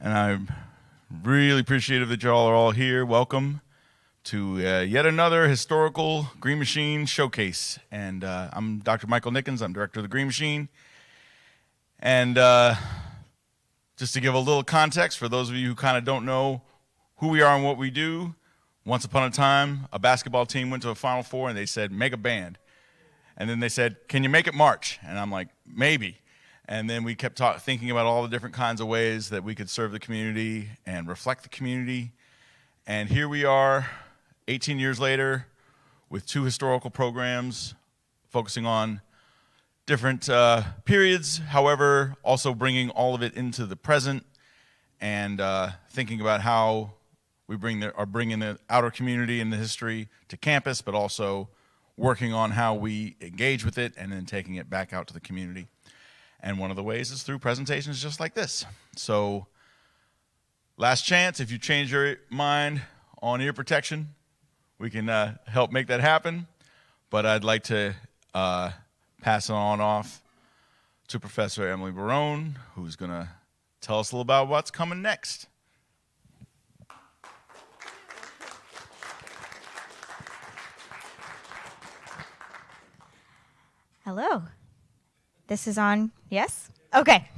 and I'm really appreciative that y'all are all here. Welcome to yet another historical Green Machine showcase. And I'm Dr. Michael Nickens. I'm director of the Green Machine. And just to give a little context for those of you who kind of don't know who we are and what we do, once upon a time, a basketball team went to a Final Four and they said, make a band. And then they said, can you make it march? And I'm like, maybe. And then we kept thinking about all the different kinds of ways that we could serve the community and reflect the community. And here we are, 18 years later, with 2 historical programs focusing on different periods, however, also bringing all of it into the present and thinking about how we are bringing the outer community and the history to campus, but also working on how we engage with it and then taking it back out to the community. And one of the ways is through presentations just like this. So, last chance, if you change your mind on ear protection, we can help make that happen. But I'd like to pass it on off to Professor Emily Barone, who's going to tell us a little about what's coming next. Hello. This is on, yes? Okay.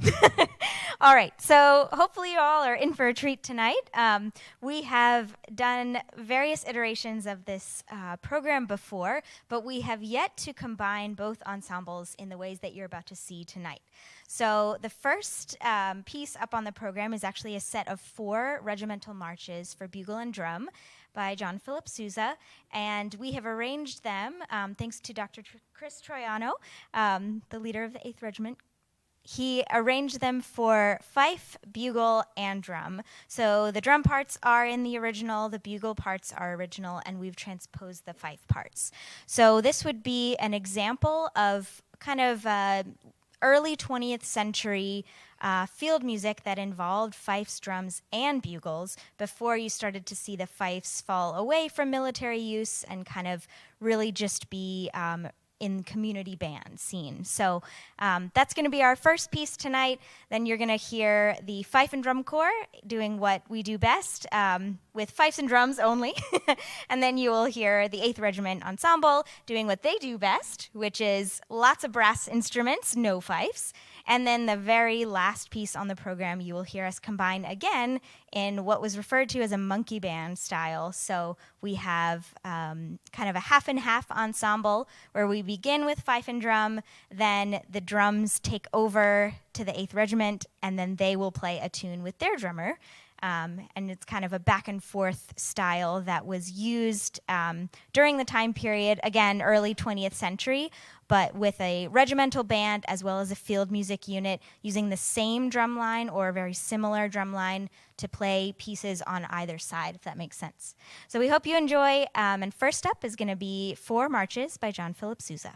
All right, so hopefully you all are in for a treat tonight. We have done various iterations of this program before, but we have yet to combine both ensembles in the ways that you're about to see tonight. So the first piece up on the program is actually a set of 4 regimental marches for bugle and drum by John Philip Sousa, and we have arranged them, thanks to Dr. Chris Troiano, the leader of the 8th Regiment. He arranged them for fife, bugle, and drum. So the drum parts are in the original, the bugle parts are original, and we've transposed the fife parts. So this would be an example of kind of early 20th century field music that involved fifes, drums, and bugles before you started to see the fifes fall away from military use and kind of really just be in community band scene. So that's going to be our first piece tonight. Then you're going to hear the Fife and Drum Corps doing what we do best with fifes and drums only. And then you will hear the 8th Regiment Ensemble doing what they do best, which is lots of brass instruments, no fifes. And then the very last piece on the program, you will hear us combine again in what was referred to as a monkey band style. So we have kind of a half and half ensemble where we begin with fife and drum, then the drums take over to the 8th Regiment, and then they will play a tune with their drummer. And it's kind of a back and forth style that was used during the time period, again, early 20th century, but with a regimental band as well as a field music unit using the same drum line or a very similar drum line to play pieces on either side, if that makes sense. So we hope you enjoy, and first up is going to be 4 Marches by John Philip Sousa.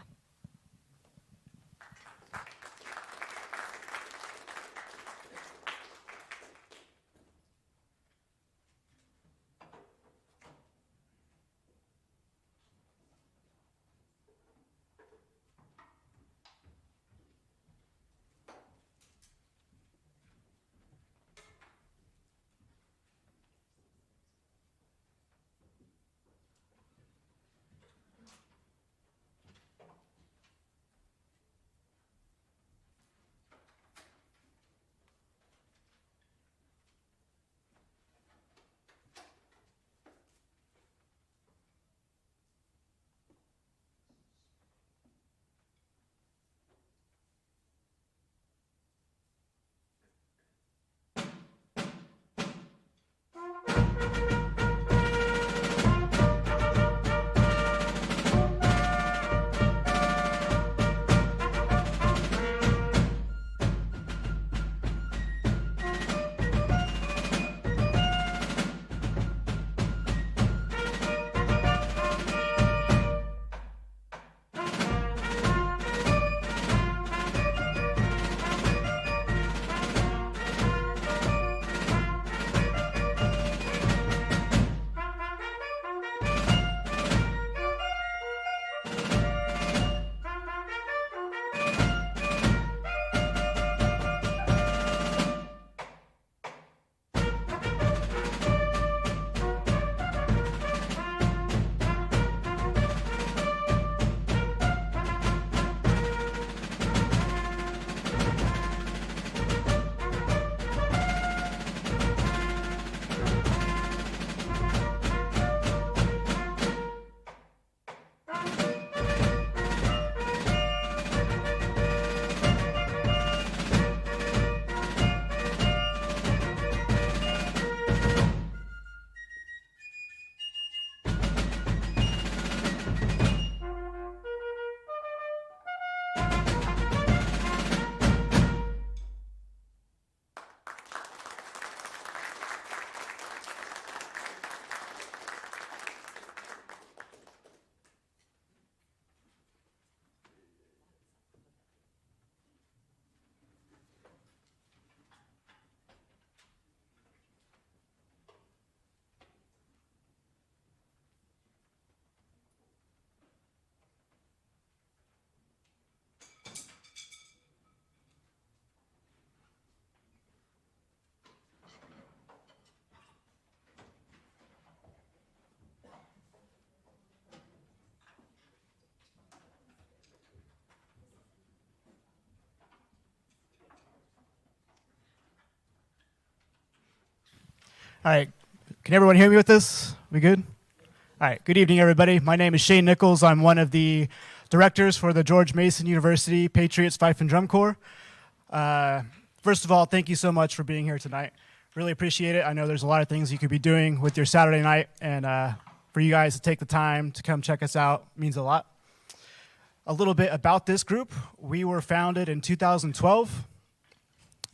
All right. Can everyone hear me with this? We good? All right. Good evening, everybody. My name is Shane Nichols. I'm one of the directors for the George Mason University Patriots Fife and Drum Corps. First of all, thank you so much for being here tonight. Really appreciate it. I know there's a lot of things you could be doing with your Saturday night, and for you guys to take the time to come check us out means a lot. A little bit about this group. We were founded in 2012.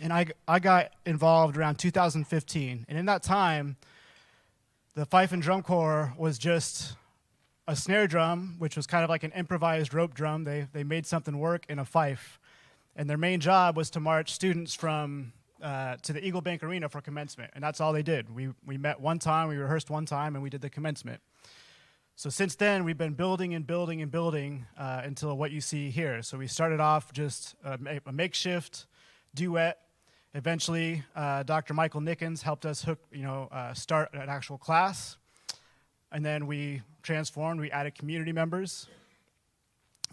And I got involved around 2015. And in that time, the Fife and Drum Corps was just a snare drum, which was kind of like an improvised rope drum. They made something work in a fife. And their main job was to march students from to the Eagle Bank Arena for commencement. And that's all they did. We met one time, we rehearsed one time, and we did the commencement. So since then, we've been building and building and building until what you see here. So we started off just a makeshift duet. Eventually, Dr. Michael Nickens helped us start an actual class. And then we transformed, we added community members.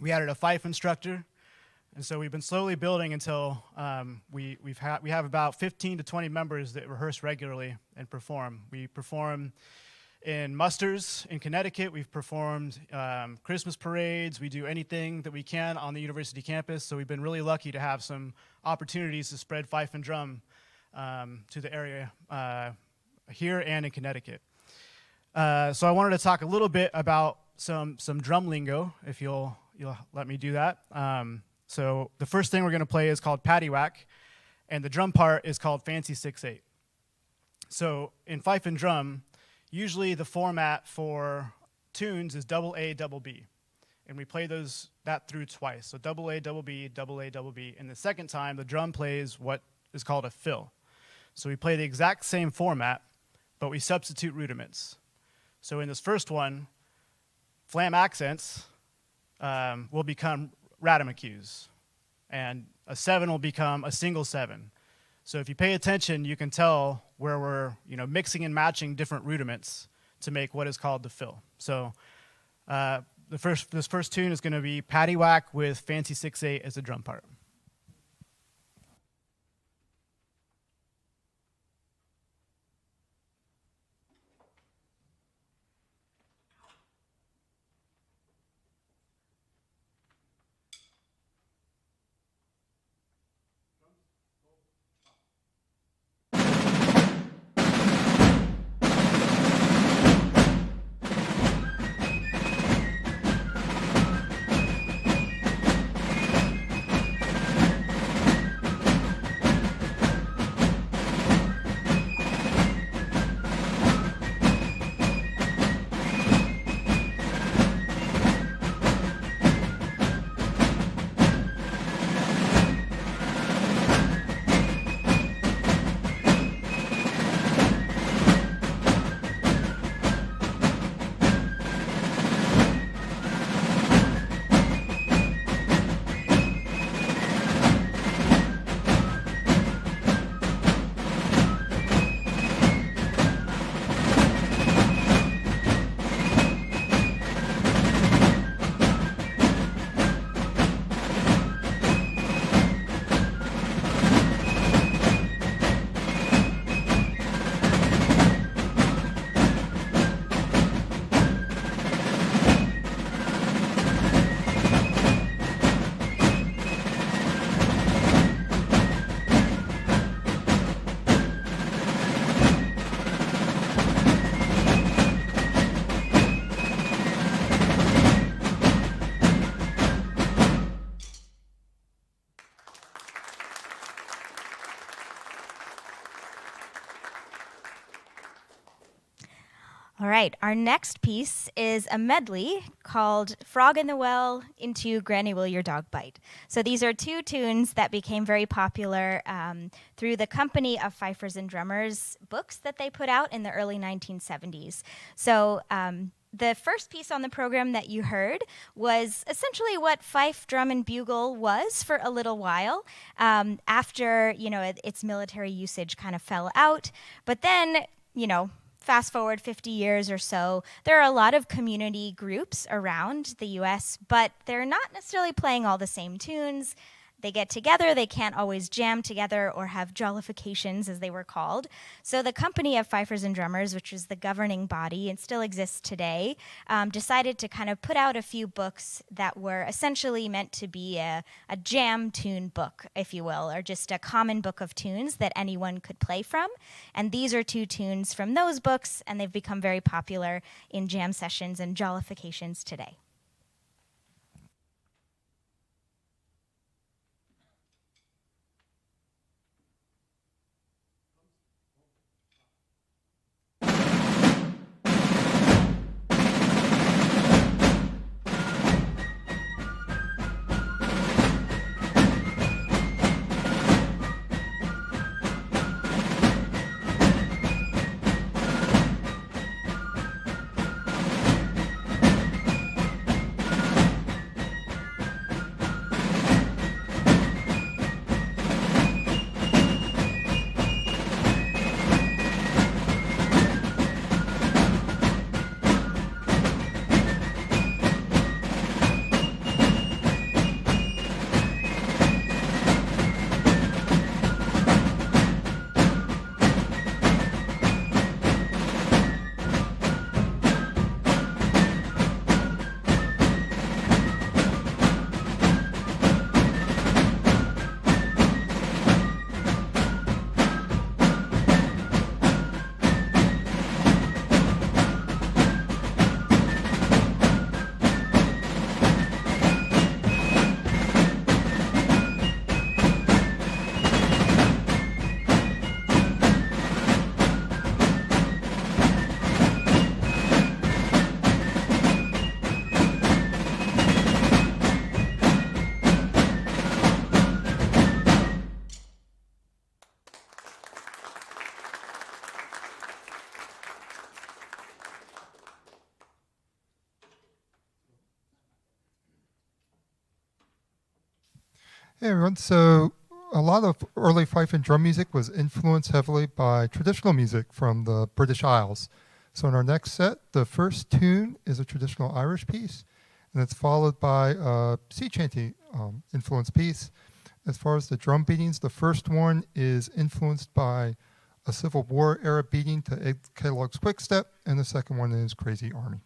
We added a fife instructor. And so we've been slowly building until we have about 15 to 20 members that rehearse regularly and perform. We perform in musters in Connecticut. We've performed Christmas parades. We do anything that we can on the university campus. So we've been really lucky to have some opportunities to spread fife and drum to the area here and in Connecticut. So I wanted to talk a little bit about some drum lingo, if you'll let me do that. So the first thing we're going to play is called paddywhack, and the drum part is called fancy 6/8. So in fife and drum, usually the format for tunes is double A, double B. And we play that through twice. So double A, double B, double A, double B. And the second time, the drum plays what is called a fill. So we play the exact same format, but we substitute rudiments. So in this first one, flam accents will become ratomacues. And a 7 will become a single 7. So if you pay attention, you can tell where we're mixing and matching different rudiments to make what is called the fill. So this first tune is going to be paddywhack with fancy 6/8 as the drum part. All right, our next piece is a medley called Frog in the Well into Granny Will Your Dog Bite. So these are two tunes that became very popular through the Company of Fifers and Drummers books that they put out in the early 1970s. So the first piece on the program that you heard was essentially what fife, drum, and bugle was for a little while after, its military usage kind of fell out. But then, fast forward 50 years or so, there are a lot of community groups around the U.S., but they're not necessarily playing all the same tunes. they get together, they can't always jam together or have jollifications, as they were called. So the Company of Fifers and Drummers, which is the governing body and still exists today, decided to kind of put out a few books that were essentially meant to be a jam tune book, if you will, or just a common book of tunes that anyone could play from. And these are 2 tunes from those books, and they've become very popular in jam sessions and jollifications today. Hey everyone, so a lot of early fife and drum music was influenced heavily by traditional music from the British Isles. So in our next set, the first tune is a traditional Irish piece, and it's followed by a sea chanty influenced piece. As far as the drum beatings, the first one is influenced by a Civil War era beating to Ed Kellogg's Quick Step, and the second one is Crazy Army.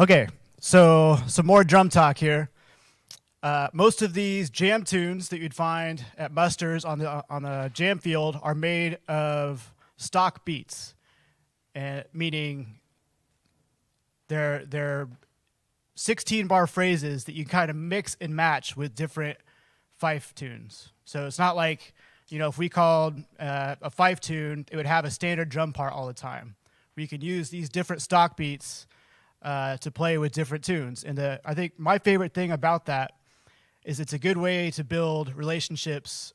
Okay, so some more drum talk here. Most of these jam tunes that you'd find at musters on the jam field are made of stock beats, meaning they're 16-bar phrases that you kind of mix and match with different fife tunes. So it's not like, if we called a fife tune, it would have a standard drum part all the time. we can use these different stock beats to play with different tunes. And I think my favorite thing about that is it's a good way to build relationships,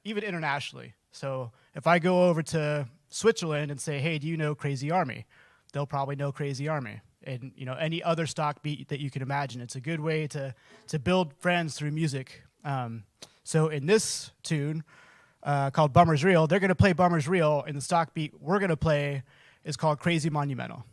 even internationally. So if I go over to Switzerland and say, hey, do you know Crazy Army? They'll probably know Crazy Army. And any other stock beat that you can imagine. It's a good way to build friends through music. So in this tune called Bummer's Reel, they're going to play Bummer's Reel, and the stock beat we're going to play is called Crazy Monumental.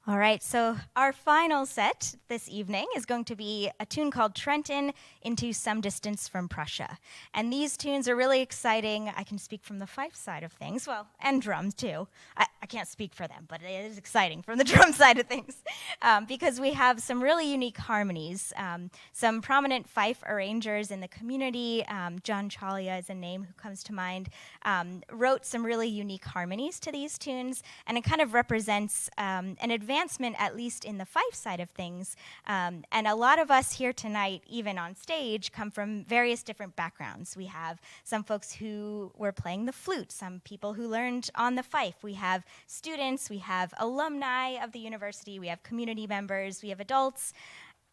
All right, so our final set this evening is going to be a tune called Trenton into Some Distance from Prussia. And these tunes are really exciting. I can speak from the fife side of things, well, and drums too. I can't speak for them, but it is exciting from the drum side of things because we have some really unique harmonies. Some prominent fife arrangers in the community, John Chalia is a name who comes to mind, wrote some really unique harmonies to these tunes, and it kind of represents an advancement, at least in the fife side of things. And a lot of us here tonight, even on stage, come from various different backgrounds. We have some folks who were playing the flute, some people who learned on the fife. We have students, we have alumni of the university, we have community members, we have adults.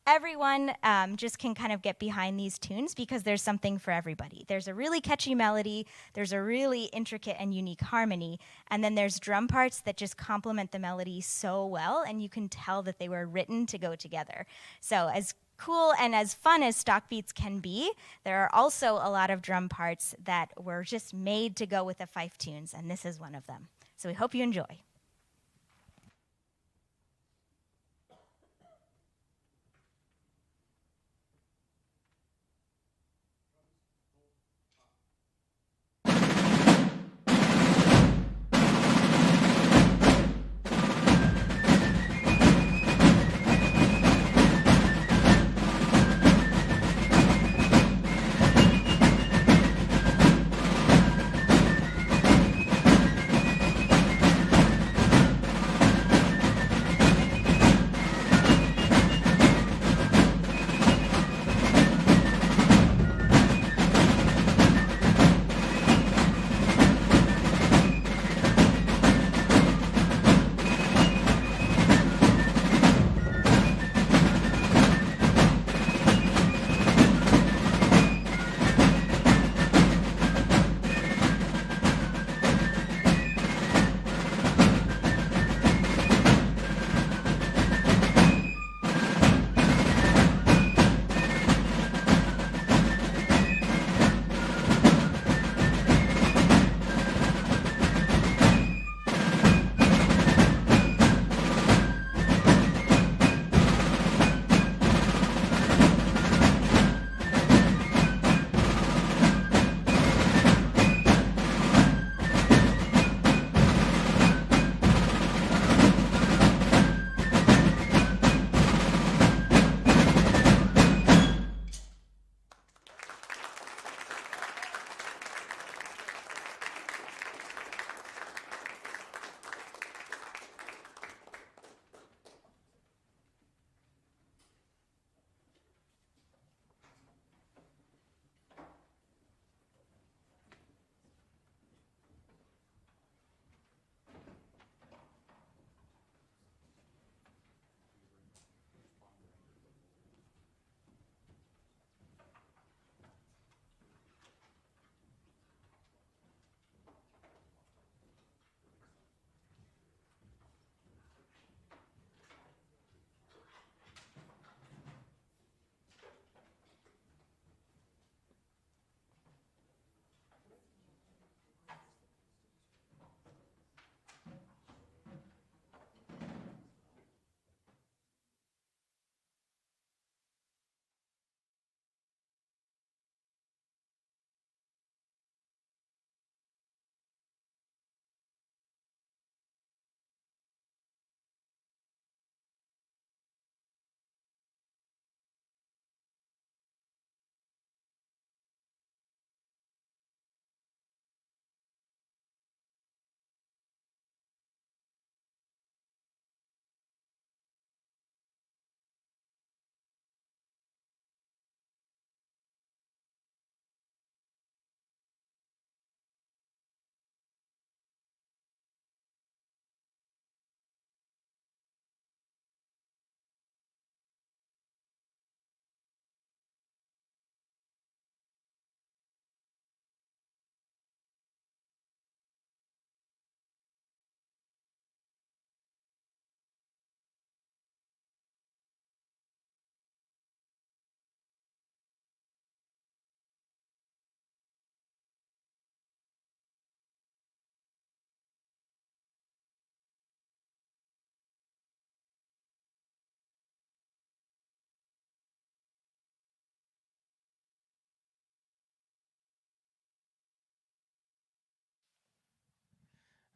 Everyone just can kind of get behind these tunes because there's something for everybody. There's a really catchy melody, there's a really intricate and unique harmony, and then there's drum parts that just complement the melody so well, and you can tell that they were written to go together. So as cool and as fun as stock beats can be, there are also a lot of drum parts that were just made to go with the fife tunes, and this is one of them. So we hope you enjoy.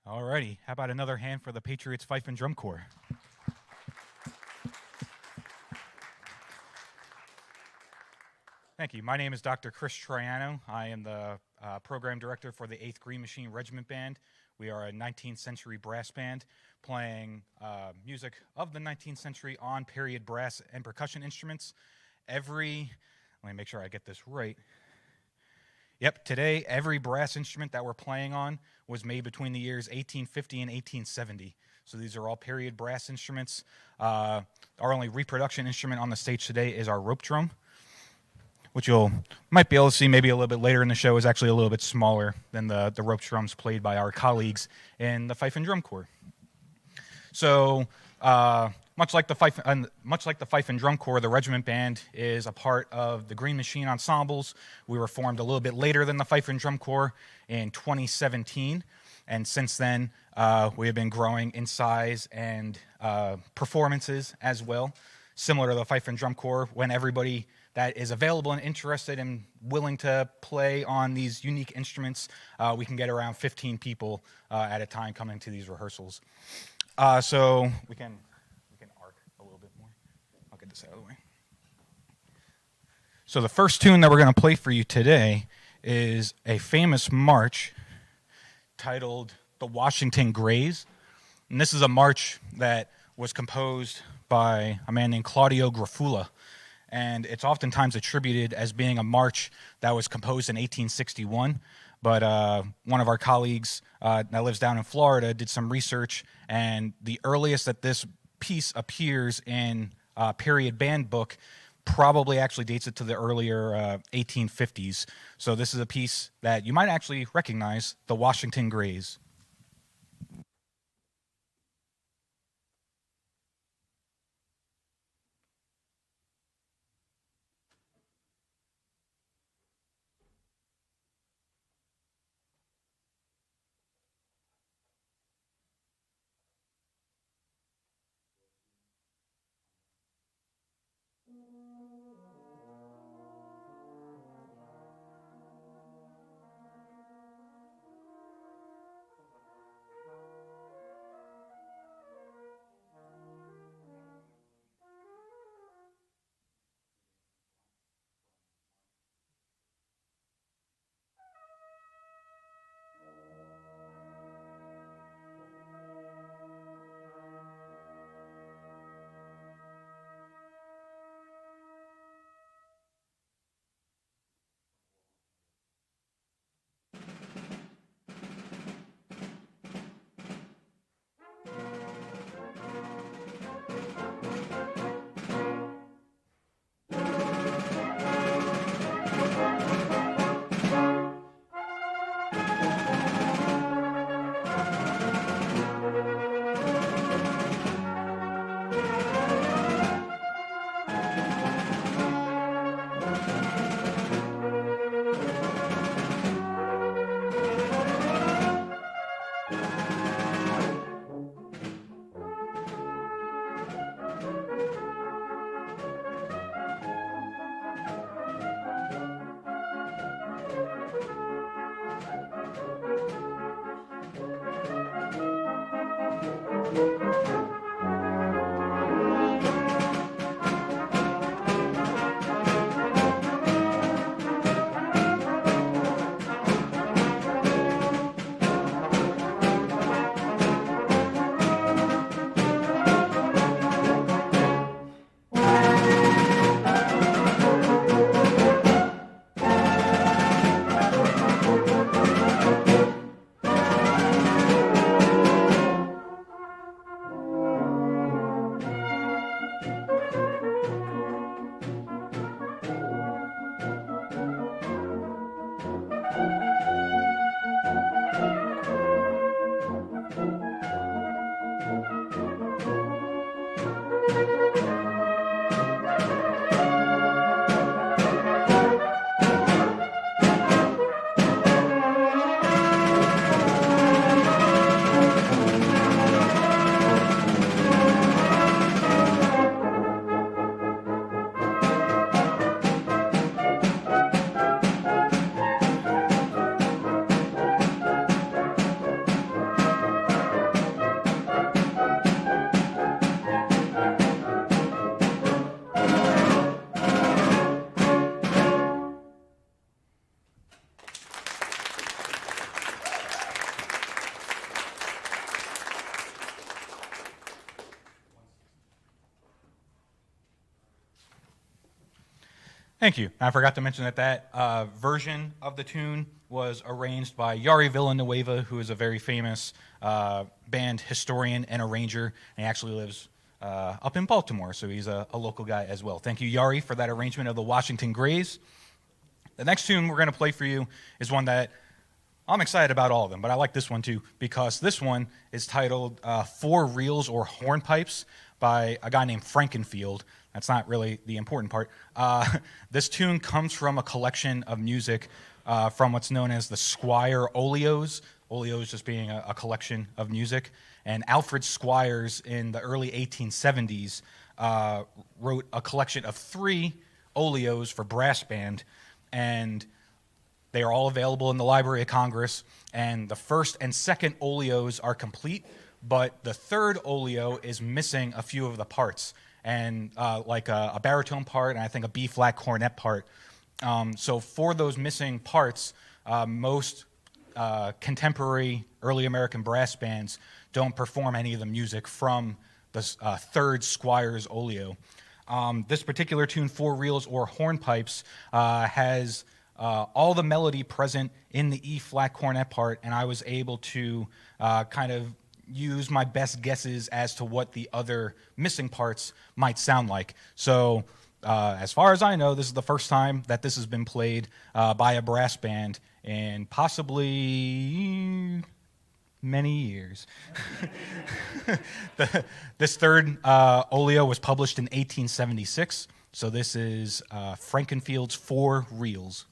Alrighty, how about another hand for the Patriots Fife and Drum Corps? Thank you. My name is Dr. Chris Troiano. I am the program director for the 8th Green Machine Regiment Band. We are a 19th century brass band playing music of the 19th century on period brass and percussion instruments. Let me make sure I get this right. Yep, today every brass instrument that we're playing on was made between the years 1850 and 1870. So these are all period brass instruments. Our only reproduction instrument on the stage today is our rope drum, which might be able to see maybe a little bit later in the show is actually a little bit smaller than the rope drums played by our colleagues in the Fife and Drum Corps. So much like the Fife and Drum Corps, the Regiment Band is a part of the Green Machine Ensembles. We were formed a little bit later than the Fife and Drum Corps in 2017, and since then we have been growing in size and performances as well. Similar to the Fife and Drum Corps, when everybody that is available and interested and willing to play on these unique instruments, we can get around 15 people at a time coming to these rehearsals. So we can arc a little bit more. I'll get this out of the way. So the first tune that we're going to play for you today is a famous march titled The Washington Grays. And this is a march that was composed by a man named Claudio Grafula. And it's oftentimes attributed as being a march that was composed in 1861. But one of our colleagues that lives down in Florida did some research, and the earliest that this piece appears in a period band book probably actually dates it to the earlier 1850s. So this is a piece that you might actually recognize, The Washington Grays. Thank you. I forgot to mention that version of the tune was arranged by Yari Villanueva, who is a very famous band historian and arranger, and he actually lives up in Baltimore, so he's a local guy as well. Thank you, Yari, for that arrangement of the Washington Grays. The next tune we're going to play for you is one that I'm excited about all of them, but I like this one too because this one is titled Four Reels or Hornpipes by a guy named Frankenfield. That's not really the important part. This tune comes from a collection of music from what's known as the Squire Olios. Olios just being a collection of music. And Alfred Squires in the early 1870s wrote a collection of 3 Olios for brass band, and they are all available in the Library of Congress. And the first and second Olios are complete, but the third Olio is missing a few of the parts, and like a baritone part and I think a B-flat cornet part. So for those missing parts, most contemporary early American brass bands don't perform any of the music from the third Squires Olio. This particular tune, Four Reels or Hornpipes, has all the melody present in the E-flat cornet part, and I was able to kind of use my best guesses as to what the other missing parts might sound like. So as far as I know, this is the first time that this has been played by a brass band in possibly many years. This third Olio was published in 1876, so this is Frankenfield's Four Reels.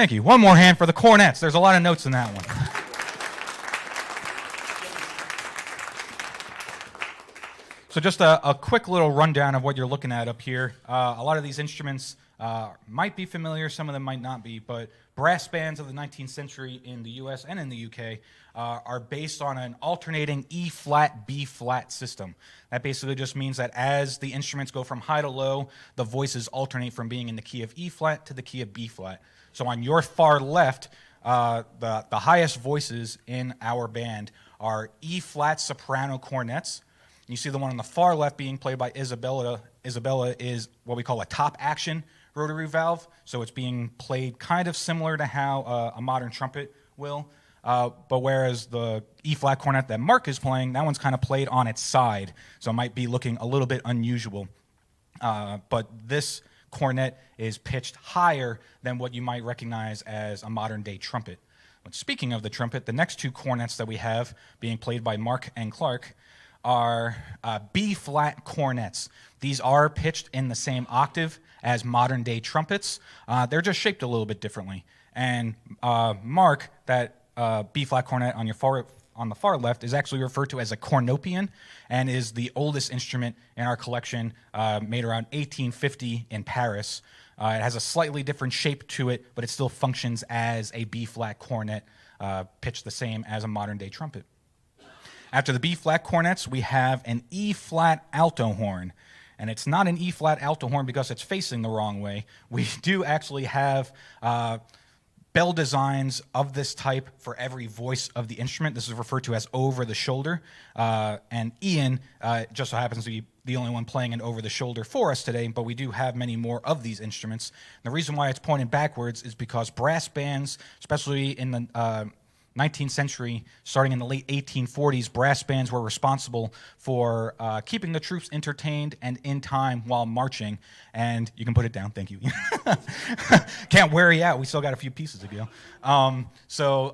Thank you. One more hand for the cornets. There's a lot of notes in that one. So just a quick little rundown of what you're looking at up here. A lot of these instruments might be familiar, some of them might not be, but brass bands of the 19th century in the US and in the UK are based on an alternating E-flat, B-flat system. That basically just means that as the instruments go from high to low, the voices alternate from being in the key of E-flat to the key of B-flat. So on your far left, the highest voices in our band are E-flat soprano cornets. You see the one on the far left being played by Isabella. Isabella is what we call a top action rotary valve, so it's being played kind of similar to how a modern trumpet will. But whereas the E-flat cornet that Mark is playing, that one's kind of played on its side, so it might be looking a little bit unusual. But this cornet is pitched higher than what you might recognize as a modern-day trumpet. But speaking of the trumpet, the next two cornets that we have being played by Mark and Clark are B-flat cornets. These are pitched in the same octave as modern-day trumpets. They're just shaped a little bit differently. And Mark, that B-flat cornet on the far left, is actually referred to as a cornopian and is the oldest instrument in our collection, made around 1850 in Paris. It has a slightly different shape to it, but it still functions as a B-flat cornet, pitched the same as a modern-day trumpet. After the B-flat cornets, we have an E-flat alto horn. And it's not an E-flat alto horn because it's facing the wrong way. We do actually have bell designs of this type for every voice of the instrument. This is referred to as over the shoulder. And Ian just so happens to be the only one playing an over the shoulder for us today, but we do have many more of these instruments. And the reason why it's pointed backwards is because brass bands, especially in the 19th century, starting in the late 1840s, brass bands were responsible for keeping the troops entertained and in time while marching. And you can put it down, thank you. Can't wear you out, we still got a few pieces to go. So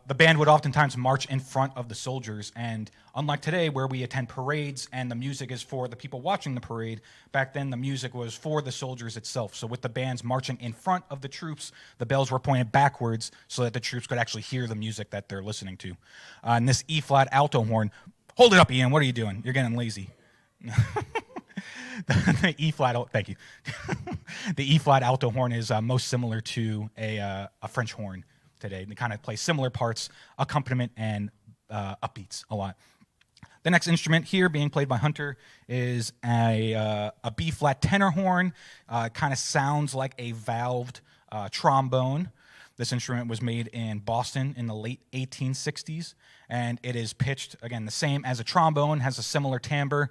the band would oftentimes march in front of the soldiers, and unlike today where we attend parades and the music is for the people watching the parade, back then the music was for the soldiers itself. So with the bands marching in front of the troops, the bells were pointed backwards so that the troops could actually hear the music that they're listening to. And this E-flat alto horn, hold it up, Ian, what are you doing? You're getting lazy. The E-flat, thank you. The E-flat alto horn is most similar to a French horn today. They kind of play similar parts, accompaniment and upbeats a lot. The next instrument here being played by Hunter is a B-flat tenor horn. Kind of sounds like a valved trombone. This instrument was made in Boston in the late 1860s, and it is pitched, again, the same as a trombone, has a similar timbre,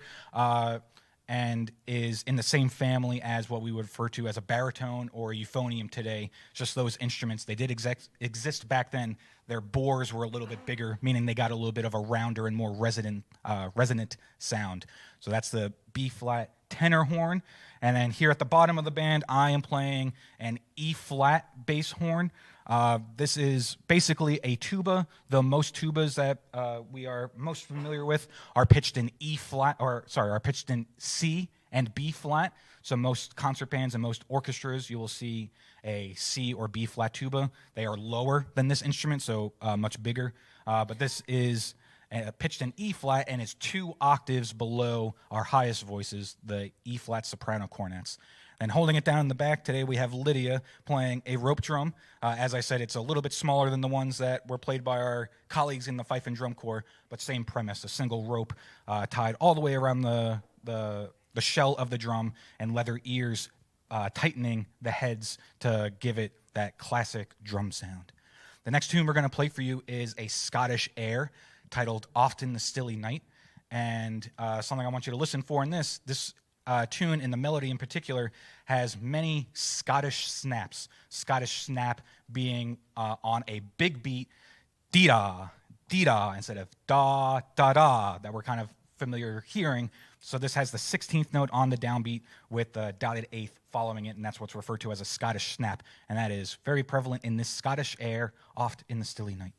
and is in the same family as what we would refer to as a baritone or a euphonium today. Just those instruments, they did exist back then. Their bores were a little bit bigger, meaning they got a little bit of a rounder and more resonant sound. So that's the B-flat tenor horn. And then here at the bottom of the band, I am playing an E-flat bass horn. This is basically a tuba. The most tubas that we are most familiar with are pitched in are pitched in C and B flat. So most concert bands and most orchestras, you will see a C or B flat tuba. They are lower than this instrument, so much bigger. But this is pitched in E flat, and it's 2 octaves below our highest voices, the E flat soprano cornets. And holding it down in the back today, we have Lydia playing a rope drum. As I said, it's a little bit smaller than the ones that were played by our colleagues in the Fife and Drum Corps, but same premise, a single rope tied all the way around the shell of the drum and leather ears tightening the heads to give it that classic drum sound. The next tune we're going to play for you is a Scottish air titled Oft in the Stilly Night. And something I want you to listen for in this tune, in the melody in particular, has many Scottish snaps. Scottish snap being on a big beat, dee-da, dee-da, instead of da, da, da, that we're kind of familiar hearing. So this has the 16th note on the downbeat with the dotted eighth following it, and that's what's referred to as a Scottish snap. And that is very prevalent in this Scottish air, Oft in the Stilly Night.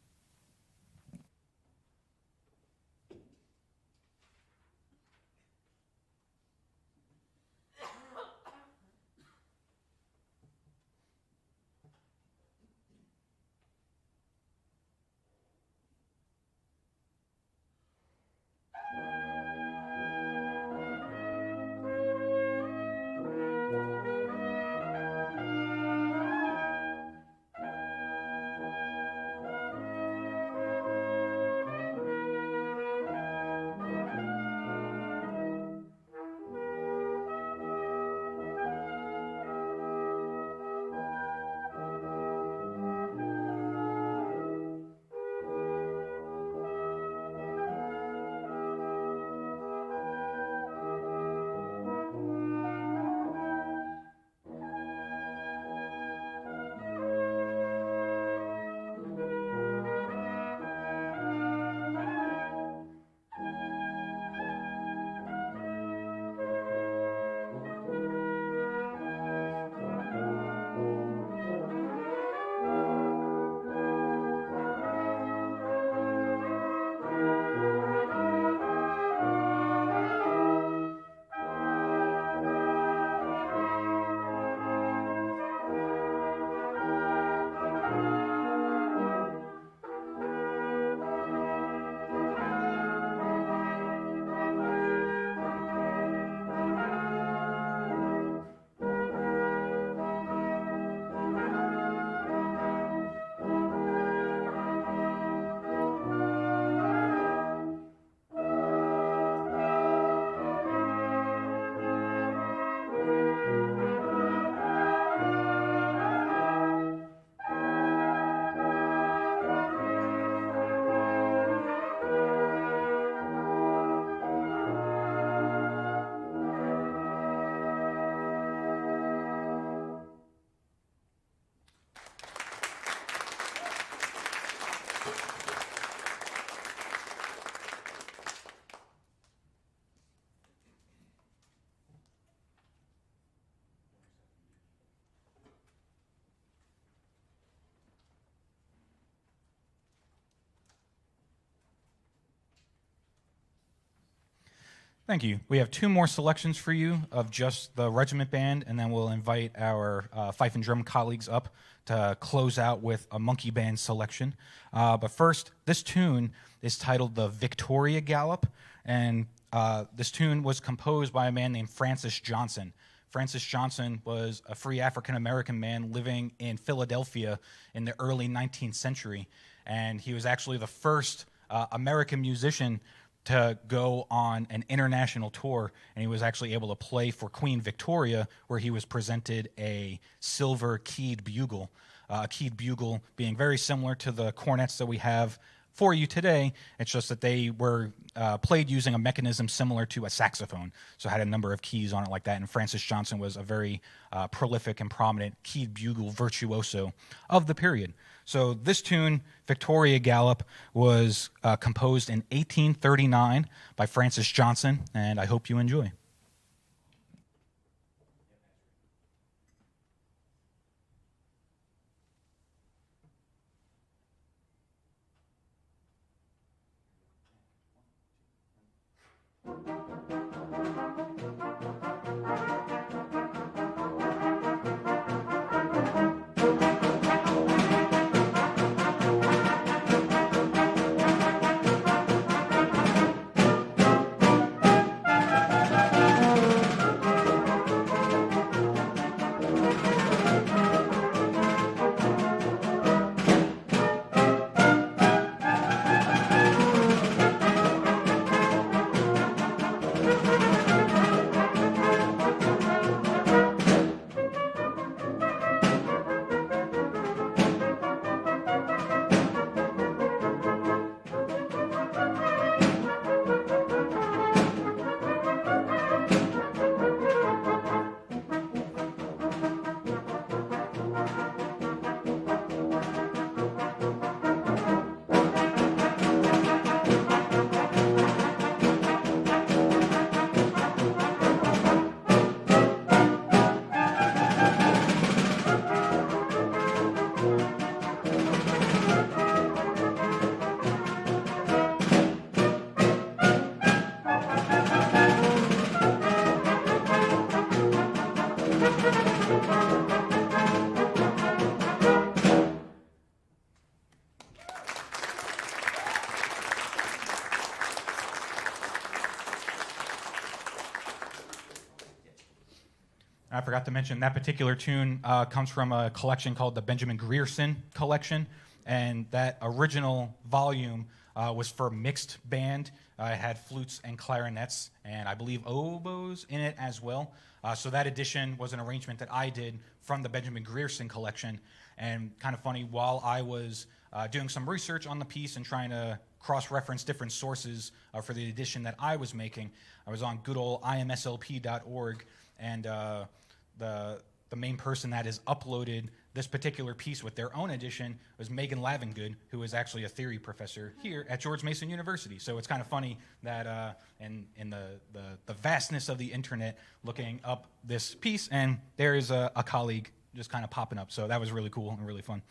Thank you. We have 2 more selections for you of just the regiment band, and then we'll invite our fife and drum colleagues up to close out with a monkey band selection. But first, this tune is titled the Victoria Gallop, and this tune was composed by a man named Francis Johnson. Francis Johnson was a free African-American man living in Philadelphia in the early 19th century, and he was actually the first American musician to go on an international tour, and he was actually able to play for Queen Victoria, where he was presented a silver keyed bugle. A keyed bugle being very similar to the cornets that we have for you today. It's just that they were played using a mechanism similar to a saxophone, so it had a number of keys on it like that, and Francis Johnson was a very prolific and prominent keyed bugle virtuoso of the period. So this tune, Victoria Gallop, was composed in 1839 by Francis Johnson, and I hope you enjoy. I forgot to mention that particular tune comes from a collection called the Benjamin Grierson Collection, and that original volume was for mixed band. It had flutes and clarinets, and I believe oboes in it as well. So that edition was an arrangement that I did from the Benjamin Grierson Collection. And kind of funny, while I was doing some research on the piece and trying to cross-reference different sources for the edition that I was making, I was on good old imslp.org, and the main person that has uploaded this particular piece with their own edition was Megan Lavengood, who is actually a theory professor here at George Mason University. So it's kind of funny that in the vastness of the internet, looking up this piece, and there is a colleague just kind of popping up. So that was really cool and really fun.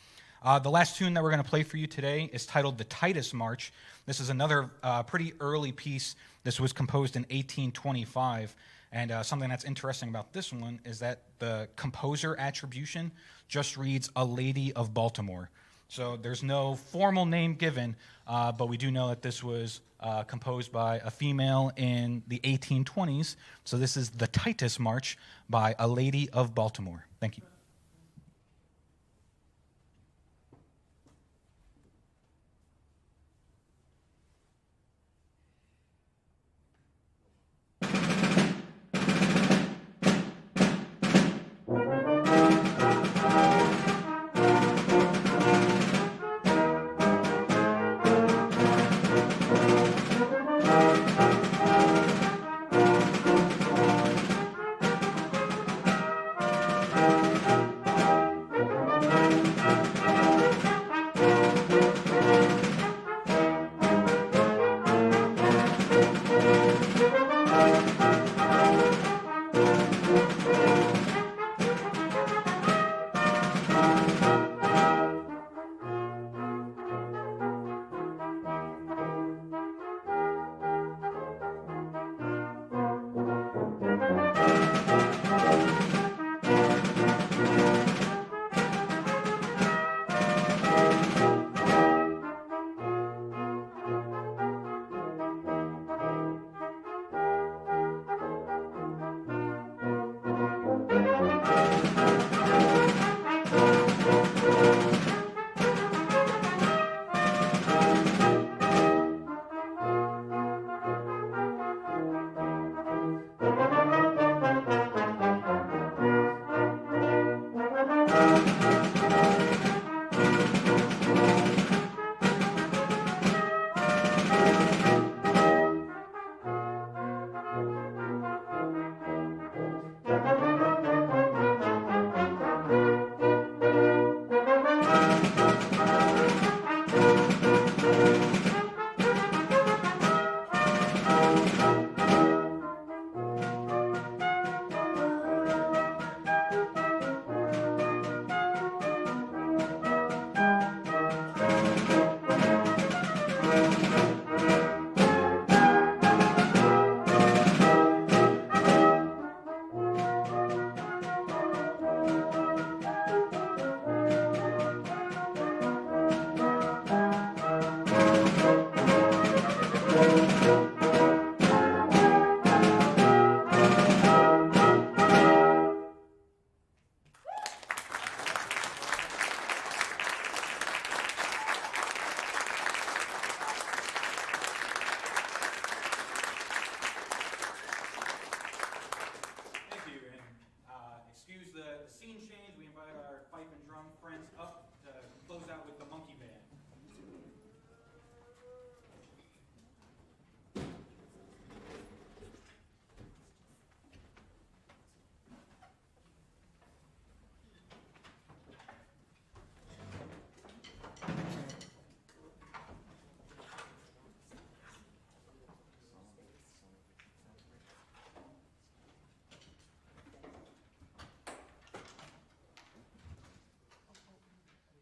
The last tune that we're going to play for you today is titled The Titus March. This is another pretty early piece. This was composed in 1825. And something that's interesting about this one is that the composer attribution just reads A Lady of Baltimore. So there's no formal name given, but we do know that this was composed by a female in the 1820s. So this is The Titus March by A Lady of Baltimore. Thank you.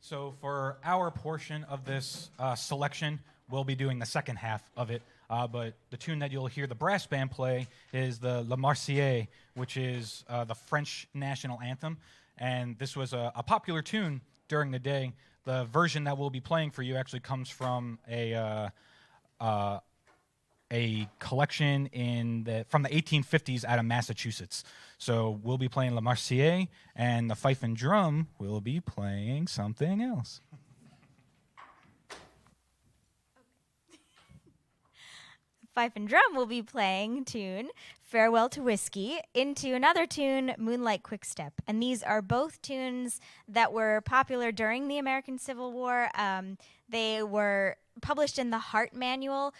So for our portion of this selection, we'll be doing the second half of it. But the tune that you'll hear the brass band play is the La Marseillaise, which is the French national anthem. And this was a popular tune during the day. The version that we'll be playing for you actually comes from a collection from the 1850s out of Massachusetts. So we'll be playing La Marseillaise, and the fife and drum will be playing something else. Fife and drum will be playing tune Farewell to Whiskey into another tune, Moonlight Quickstep. And these are both tunes that were popular during the American Civil War. They were published in the Hart Manual,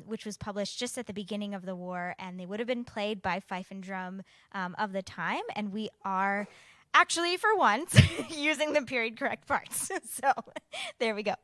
which was published just at the beginning of the war, and they would have been played by fife and drum of the time. And we are actually, for once, using the period correct parts. So there we go.